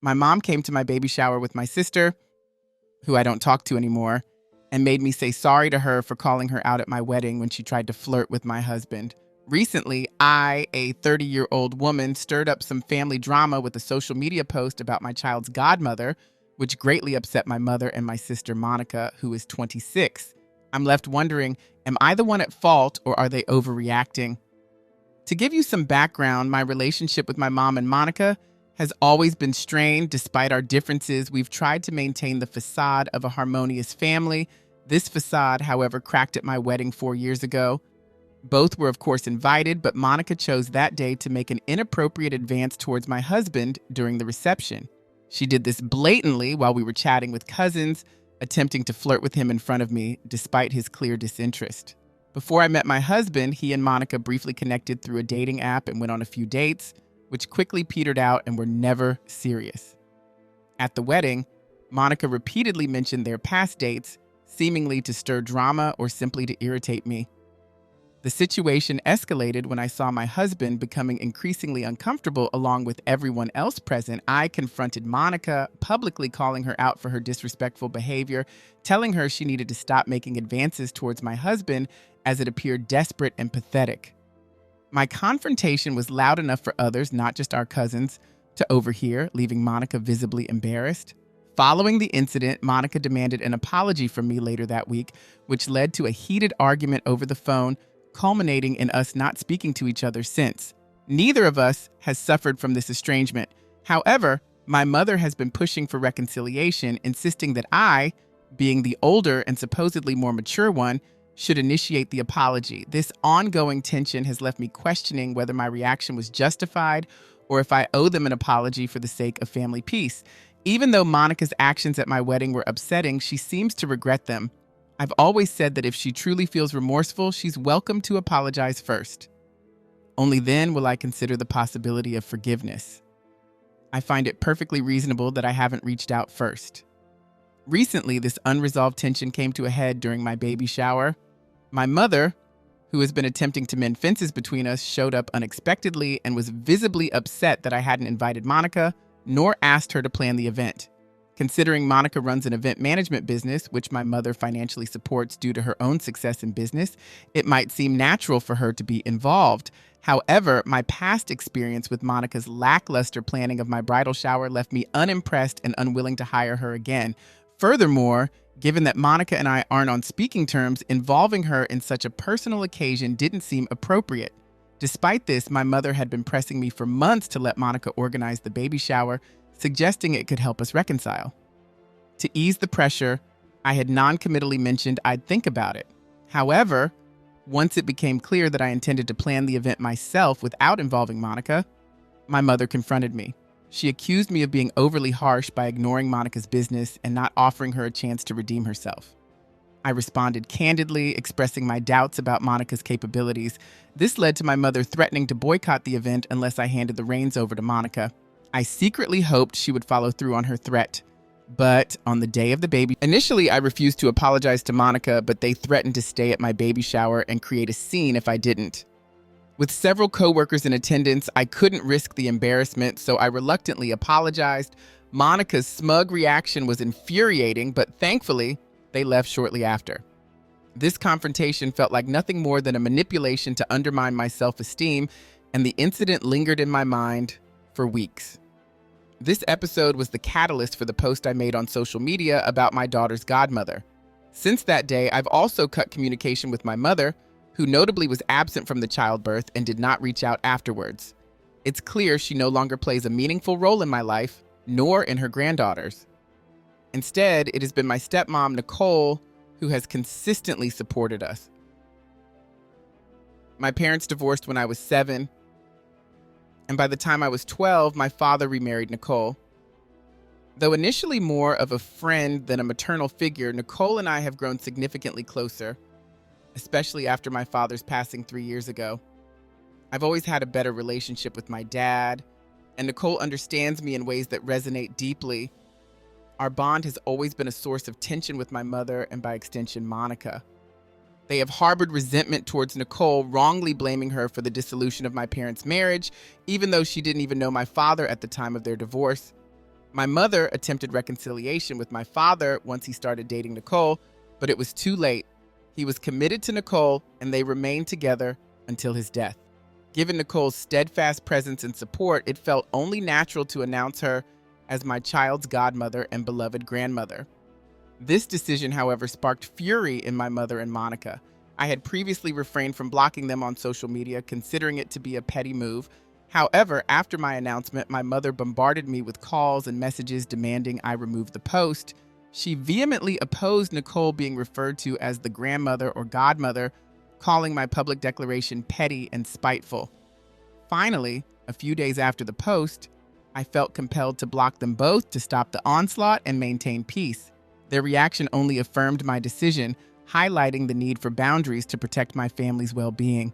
My mom came to my baby shower with my sister, who I don't talk to anymore, and made me say sorry to her for calling her out at my wedding when she tried to flirt with my husband. Recently, I, a 30-year-old woman, stirred up some family drama with a social media post about my child's godmother, which greatly upset my mother and my sister Monica, who is 26. I'm left wondering, am I the one at fault or are they overreacting? To give you some background, my relationship with my mom and Monica has always been strained. Despite our differences, we've tried to maintain the facade of a harmonious family. This facade, however, cracked at my wedding 4 years ago. Both were, of course, invited, but Monica chose that day to make an inappropriate advance towards my husband during the reception. She did this blatantly while we were chatting with cousins, attempting to flirt with him in front of me, despite his clear disinterest. Before I met my husband, he and Monica briefly connected through a dating app and went on a few dates, which quickly petered out and were never serious. At the wedding, Monica repeatedly mentioned their past dates, seemingly to stir drama or simply to irritate me. The situation escalated when I saw my husband becoming increasingly uncomfortable along with everyone else present. I confronted Monica, publicly calling her out for her disrespectful behavior, telling her she needed to stop making advances towards my husband as it appeared desperate and pathetic. My confrontation was loud enough for others, not just our cousins, to overhear, leaving Monica visibly embarrassed. Following the incident, Monica demanded an apology from me later that week, which led to a heated argument over the phone, culminating in us not speaking to each other since. Neither of us has suffered from this estrangement. However, my mother has been pushing for reconciliation, insisting that I, being the older and supposedly more mature one, should initiate the apology. This ongoing tension has left me questioning whether my reaction was justified or if I owe them an apology for the sake of family peace. Even though Monica's actions at my wedding were upsetting, she seems to regret them. I've always said that if she truly feels remorseful, she's welcome to apologize first. Only then will I consider the possibility of forgiveness. I find it perfectly reasonable that I haven't reached out first. Recently, this unresolved tension came to a head during my baby shower. My mother, who has been attempting to mend fences between us, showed up unexpectedly and was visibly upset that I hadn't invited Monica, nor asked her to plan the event. Considering Monica runs an event management business, which my mother financially supports due to her own success in business, it might seem natural for her to be involved. However, my past experience with Monica's lackluster planning of my bridal shower left me unimpressed and unwilling to hire her again. Furthermore, given that Monica and I aren't on speaking terms, involving her in such a personal occasion didn't seem appropriate. Despite this, my mother had been pressing me for months to let Monica organize the baby shower, suggesting it could help us reconcile. To ease the pressure, I had non-committally mentioned I'd think about it. However, once it became clear that I intended to plan the event myself without involving Monica, my mother confronted me. She accused me of being overly harsh by ignoring Monica's business and not offering her a chance to redeem herself. I responded candidly, expressing my doubts about Monica's capabilities. This led to my mother threatening to boycott the event unless I handed the reins over to Monica. I secretly hoped she would follow through on her threat. But on the day of the baby, initially I refused to apologize to Monica, but they threatened to stay at my baby shower and create a scene if I didn't. With several coworkers in attendance, I couldn't risk the embarrassment, so I reluctantly apologized. Monica's smug reaction was infuriating, but thankfully, they left shortly after. This confrontation felt like nothing more than a manipulation to undermine my self-esteem, and the incident lingered in my mind for weeks. This episode was the catalyst for the post I made on social media about my daughter's godmother. Since that day, I've also cut communication with my mother, who notably was absent from the childbirth and did not reach out afterwards. It's clear she no longer plays a meaningful role in my life, nor in her granddaughter's. Instead, it has been my stepmom, Nicole, who has consistently supported us. My parents divorced when I was 7, and by the time I was 12, my father remarried Nicole. Though initially more of a friend than a maternal figure, Nicole and I have grown significantly closer, especially after my father's passing 3 years ago. I've always had a better relationship with my dad, and Nicole understands me in ways that resonate deeply. Our bond has always been a source of tension with my mother and, by extension, Monica. They have harbored resentment towards Nicole, wrongly blaming her for the dissolution of my parents' marriage, even though she didn't even know my father at the time of their divorce. My mother attempted reconciliation with my father once he started dating Nicole, but it was too late. He was committed to Nicole, and they remained together until his death. Given Nicole's steadfast presence and support, it felt only natural to announce her as my child's godmother and beloved grandmother. This decision, however, sparked fury in my mother and Monica. I had previously refrained from blocking them on social media, considering it to be a petty move. However, after my announcement, my mother bombarded me with calls and messages demanding I remove the post. She vehemently opposed Nicole being referred to as the grandmother or godmother, calling my public declaration petty and spiteful. Finally, a few days after the post, I felt compelled to block them both to stop the onslaught and maintain peace. Their reaction only affirmed my decision, highlighting the need for boundaries to protect my family's well-being.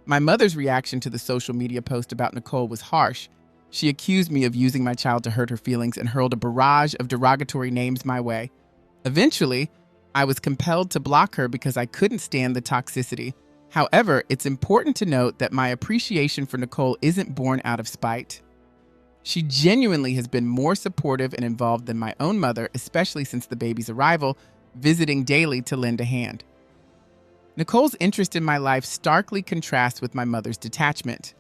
My mother's reaction to the social media post about Nicole was harsh. She accused me of using my child to hurt her feelings and hurled a barrage of derogatory names my way. Eventually, I was compelled to block her because I couldn't stand the toxicity. However, it's important to note that my appreciation for Nicole isn't born out of spite. She genuinely has been more supportive and involved than my own mother, especially since the baby's arrival, visiting daily to lend a hand. Nicole's interest in my life starkly contrasts with my mother's detachment.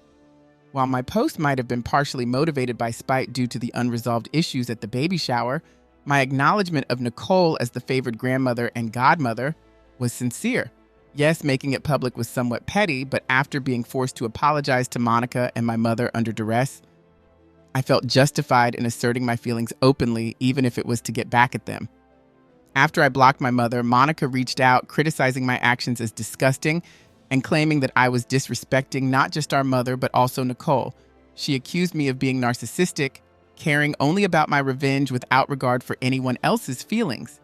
While my post might have been partially motivated by spite due to the unresolved issues at the baby shower, my acknowledgement of Nicole as the favored grandmother and godmother was sincere. Yes, making it public was somewhat petty, but after being forced to apologize to Monica and my mother under duress, I felt justified in asserting my feelings openly, even if it was to get back at them. After I blocked my mother, Monica reached out, criticizing my actions as disgusting and claiming that I was disrespecting not just our mother, but also Nicole. She accused me of being narcissistic, caring only about my revenge without regard for anyone else's feelings.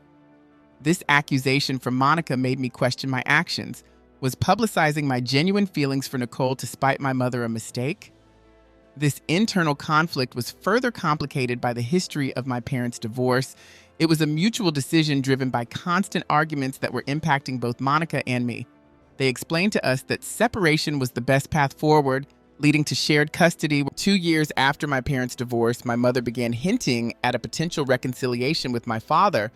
This accusation from Monica made me question my actions. Was publicizing my genuine feelings for Nicole to spite my mother a mistake? This internal conflict was further complicated by the history of my parents' divorce. It was a mutual decision driven by constant arguments that were impacting both Monica and me. They explained to us that separation was the best path forward, leading to shared custody. 2 years after my parents' divorce, my mother began hinting at a potential reconciliation with my father.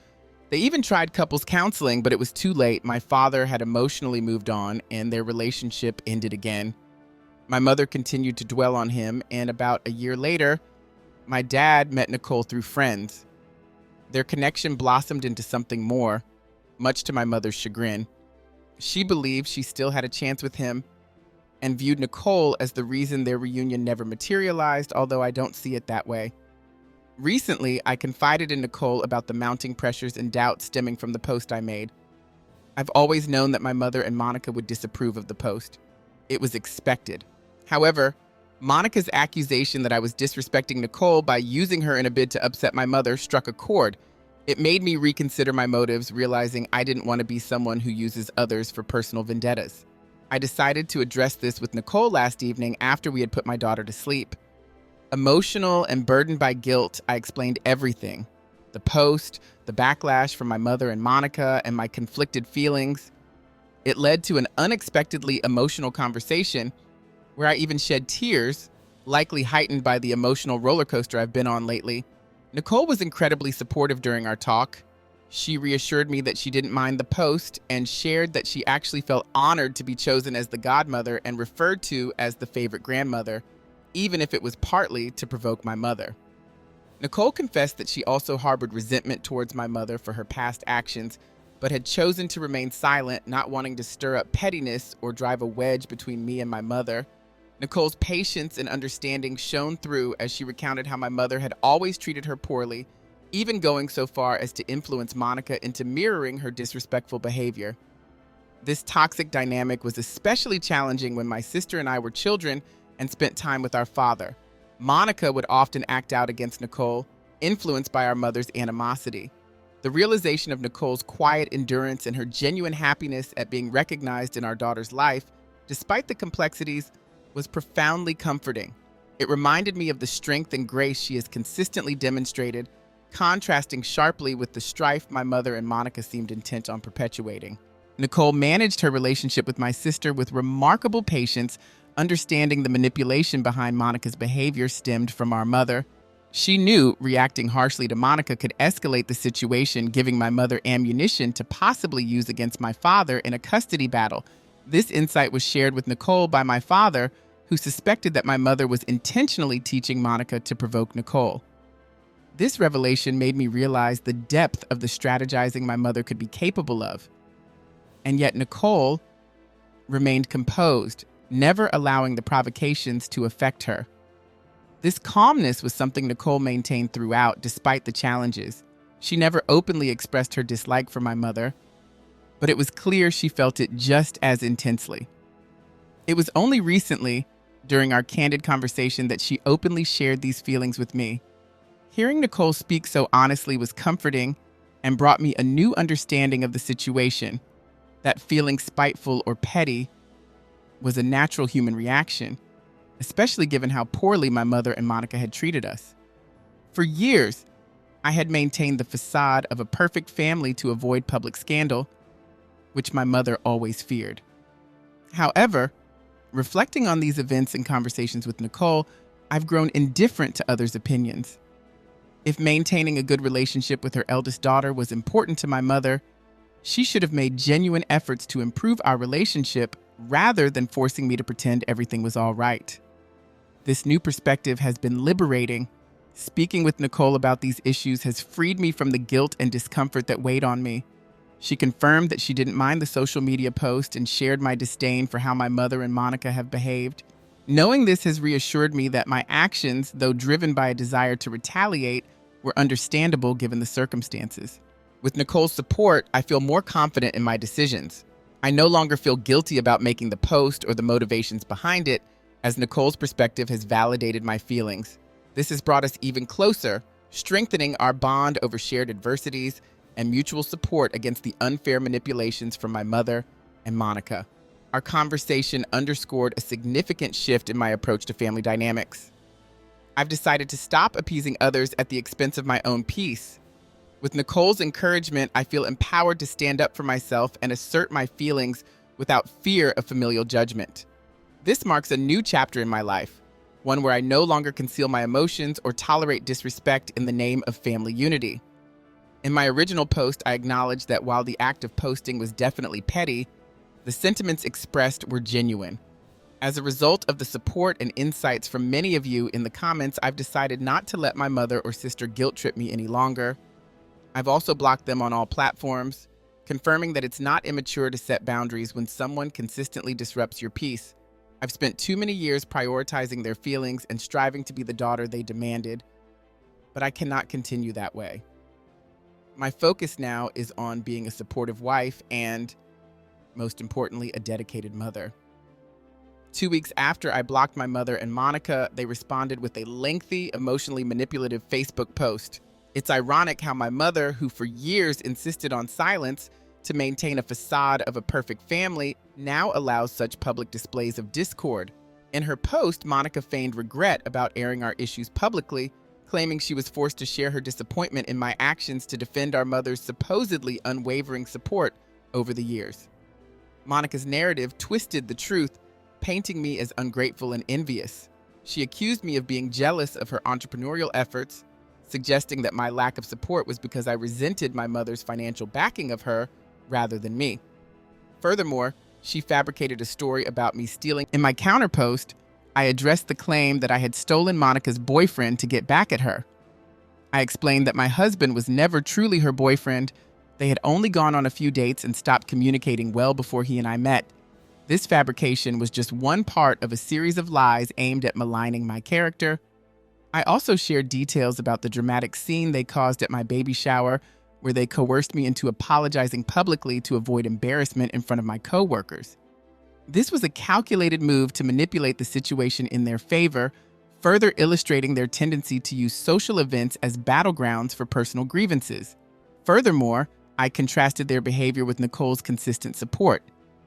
They even tried couples counseling, but it was too late. My father had emotionally moved on, and their relationship ended again. My mother continued to dwell on him, and about a year later, my dad met Nicole through friends. Their connection blossomed into something more, much to my mother's chagrin. She believed she still had a chance with him and viewed Nicole as the reason their reunion never materialized, although I don't see it that way. Recently, I confided in Nicole about the mounting pressures and doubts stemming from the post I made. I've always known that my mother and Monica would disapprove of the post. It was expected. However, Monica's accusation that I was disrespecting Nicole by using her in a bid to upset my mother struck a chord. It made me reconsider my motives, realizing I didn't want to be someone who uses others for personal vendettas. I decided to address this with Nicole last evening after we had put my daughter to sleep. Emotional and burdened by guilt, I explained everything. The post, the backlash from my mother and Monica, and my conflicted feelings. It led to an unexpectedly emotional conversation where I even shed tears, likely heightened by the emotional roller coaster I've been on lately. Nicole was incredibly supportive during our talk. She reassured me that she didn't mind the post and shared that she actually felt honored to be chosen as the godmother and referred to as the favorite grandmother, even if it was partly to provoke my mother. Nicole confessed that she also harbored resentment towards my mother for her past actions, but had chosen to remain silent, not wanting to stir up pettiness or drive a wedge between me and my mother. Nicole's patience and understanding shone through as she recounted how my mother had always treated her poorly, even going so far as to influence Monica into mirroring her disrespectful behavior. This toxic dynamic was especially challenging when my sister and I were children and spent time with our father. Monica would often act out against Nicole, influenced by our mother's animosity. The realization of Nicole's quiet endurance and her genuine happiness at being recognized in our daughter's life, despite the complexities, was profoundly comforting. It reminded me of the strength and grace she has consistently demonstrated, contrasting sharply with the strife my mother and Monica seemed intent on perpetuating. Nicole managed her relationship with my sister with remarkable patience, understanding the manipulation behind Monica's behavior stemmed from our mother. She knew reacting harshly to Monica could escalate the situation, giving my mother ammunition to possibly use against my father in a custody battle. This insight was shared with Nicole by my father, who suspected that my mother was intentionally teaching Monica to provoke Nicole. This revelation made me realize the depth of the strategizing my mother could be capable of. And yet Nicole remained composed, never allowing the provocations to affect her. This calmness was something Nicole maintained throughout, despite the challenges. She never openly expressed her dislike for my mother, but it was clear she felt it just as intensely. It was only recently, during our candid conversation, that she openly shared these feelings with me. Hearing Nicole speak so honestly was comforting and brought me a new understanding of the situation, that feeling spiteful or petty was a natural human reaction, especially given how poorly my mother and Monica had treated us. For years, I had maintained the facade of a perfect family to avoid public scandal, which my mother always feared. However, reflecting on these events and conversations with Nicole, I've grown indifferent to others' opinions. If maintaining a good relationship with her eldest daughter was important to my mother, she should have made genuine efforts to improve our relationship rather than forcing me to pretend everything was all right. This new perspective has been liberating. Speaking with Nicole about these issues has freed me from the guilt and discomfort that weighed on me. She confirmed that she didn't mind the social media post and shared my disdain for how my mother and Monica have behaved. Knowing this has reassured me that my actions, though driven by a desire to retaliate, were understandable given the circumstances. With Nicole's support, I feel more confident in my decisions. I no longer feel guilty about making the post or the motivations behind it, as Nicole's perspective has validated my feelings. This has brought us even closer, strengthening our bond over shared adversities and mutual support against the unfair manipulations from my mother and Monica. Our conversation underscored a significant shift in my approach to family dynamics. I've decided to stop appeasing others at the expense of my own peace. With Nicole's encouragement, I feel empowered to stand up for myself and assert my feelings without fear of familial judgment. This marks a new chapter in my life, one where I no longer conceal my emotions or tolerate disrespect in the name of family unity. In my original post, I acknowledged that while the act of posting was definitely petty, the sentiments expressed were genuine. As a result of the support and insights from many of you in the comments, I've decided not to let my mother or sister guilt trip me any longer. I've also blocked them on all platforms, confirming that it's not immature to set boundaries when someone consistently disrupts your peace. I've spent too many years prioritizing their feelings and striving to be the daughter they demanded, but I cannot continue that way. My focus now is on being a supportive wife and, most importantly, a dedicated mother. 2 weeks after I blocked my mother and Monica, they responded with a lengthy, emotionally manipulative Facebook post. It's ironic how my mother, who for years insisted on silence to maintain a facade of a perfect family, now allows such public displays of discord. In her post, Monica feigned regret about airing our issues publicly, claiming she was forced to share her disappointment in my actions to defend our mother's supposedly unwavering support over the years. Monica's narrative twisted the truth, painting me as ungrateful and envious. She accused me of being jealous of her entrepreneurial efforts, suggesting that my lack of support was because I resented my mother's financial backing of her rather than me. Furthermore, she fabricated a story about me stealing. In my counterpost, I addressed the claim that I had stolen Monica's boyfriend to get back at her. I explained that my husband was never truly her boyfriend. They had only gone on a few dates and stopped communicating well before he and I met. This fabrication was just one part of a series of lies aimed at maligning my character. I also shared details about the dramatic scene they caused at my baby shower, where they coerced me into apologizing publicly to avoid embarrassment in front of my coworkers. This was a calculated move to manipulate the situation in their favor, further illustrating their tendency to use social events as battlegrounds for personal grievances. Furthermore, I contrasted their behavior with Nicole's consistent support.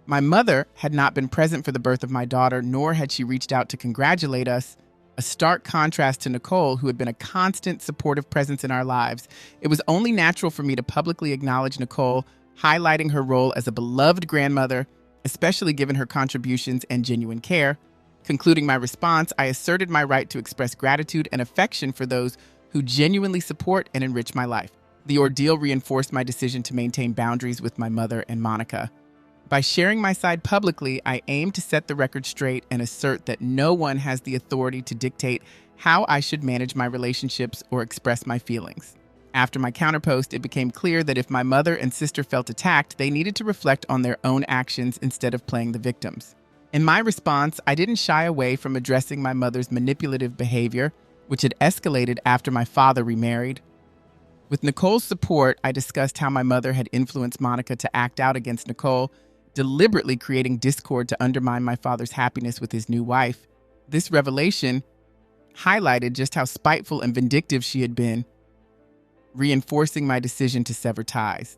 My mother had not been present for the birth of my daughter, nor had she reached out to congratulate us, a stark contrast to Nicole, who had been a constant supportive presence in our lives. It was only natural for me to publicly acknowledge Nicole, highlighting her role as a beloved grandmother, especially given her contributions and genuine care. Concluding my response, I asserted my right to express gratitude and affection for those who genuinely support and enrich my life. The ordeal reinforced my decision to maintain boundaries with my mother and Monica. By sharing my side publicly, I aim to set the record straight and assert that no one has the authority to dictate how I should manage my relationships or express my feelings. After my counterpost, it became clear that if my mother and sister felt attacked, they needed to reflect on their own actions instead of playing the victims. In my response, I didn't shy away from addressing my mother's manipulative behavior, which had escalated after my father remarried. With Nicole's support, I discussed how my mother had influenced Monica to act out against Nicole, deliberately creating discord to undermine my father's happiness with his new wife. This revelation highlighted just how spiteful and vindictive she had been, reinforcing my decision to sever ties.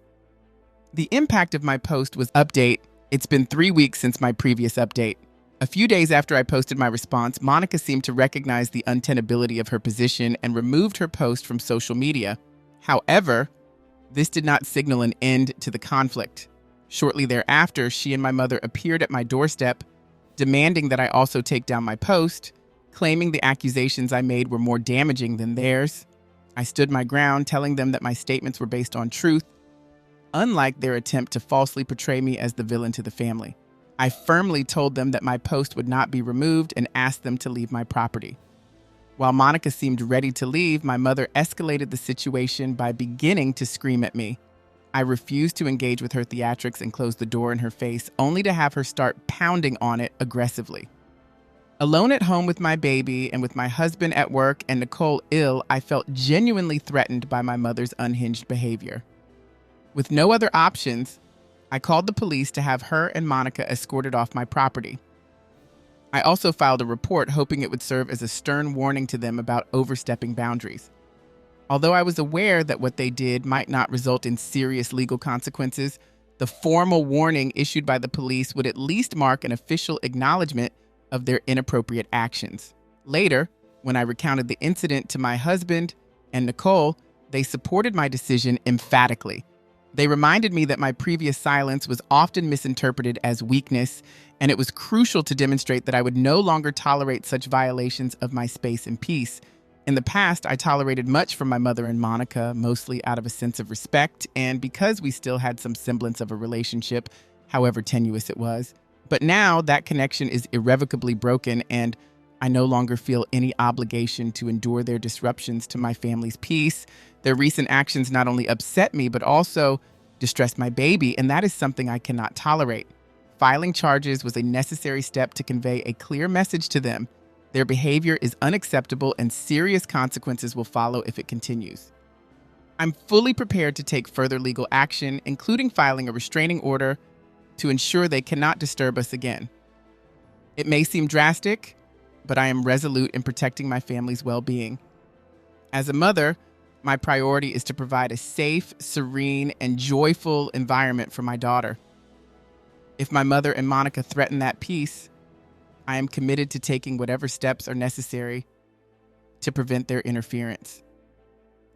The impact of my post was update. It's been 3 weeks since my previous update. A few days after I posted my response, Monica seemed to recognize the untenability of her position and removed her post from social media. However, this did not signal an end to the conflict. Shortly thereafter, she and my mother appeared at my doorstep, demanding that I also take down my post, claiming the accusations I made were more damaging than theirs. I stood my ground, telling them that my statements were based on truth, unlike their attempt to falsely portray me as the villain to the family. I firmly told them that my post would not be removed and asked them to leave my property. While Monica seemed ready to leave, my mother escalated the situation by beginning to scream at me. I refused to engage with her theatrics and closed the door in her face, only to have her start pounding on it aggressively. Alone at home with my baby and with my husband at work and Nicole ill, I felt genuinely threatened by my mother's unhinged behavior. With no other options, I called the police to have her and Monica escorted off my property. I also filed a report, hoping it would serve as a stern warning to them about overstepping boundaries. Although I was aware that what they did might not result in serious legal consequences, the formal warning issued by the police would at least mark an official acknowledgement of their inappropriate actions. Later, when I recounted the incident to my husband and Nicole, they supported my decision emphatically. They reminded me that my previous silence was often misinterpreted as weakness, and it was crucial to demonstrate that I would no longer tolerate such violations of my space and peace. In the past, I tolerated much from my mother and Monica, mostly out of a sense of respect, and because we still had some semblance of a relationship, however tenuous it was. But now that connection is irrevocably broken, and I no longer feel any obligation to endure their disruptions to my family's peace. Their recent actions not only upset me, but also distress my baby, and that is something I cannot tolerate. Filing charges was a necessary step to convey a clear message to them. Their behavior is unacceptable and serious consequences will follow if it continues. I'm fully prepared to take further legal action, including filing a restraining order to ensure they cannot disturb us again. It may seem drastic, but I am resolute in protecting my family's well-being. As a mother, my priority is to provide a safe, serene, and joyful environment for my daughter. If my mother and Monica threaten that peace, I am committed to taking whatever steps are necessary to prevent their interference.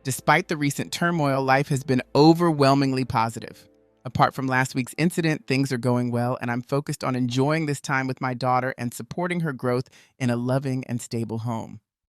Despite the recent turmoil, life has been overwhelmingly positive. Apart from last week's incident, things are going well, and I'm focused on enjoying this time with my daughter and supporting her growth in a loving and stable home.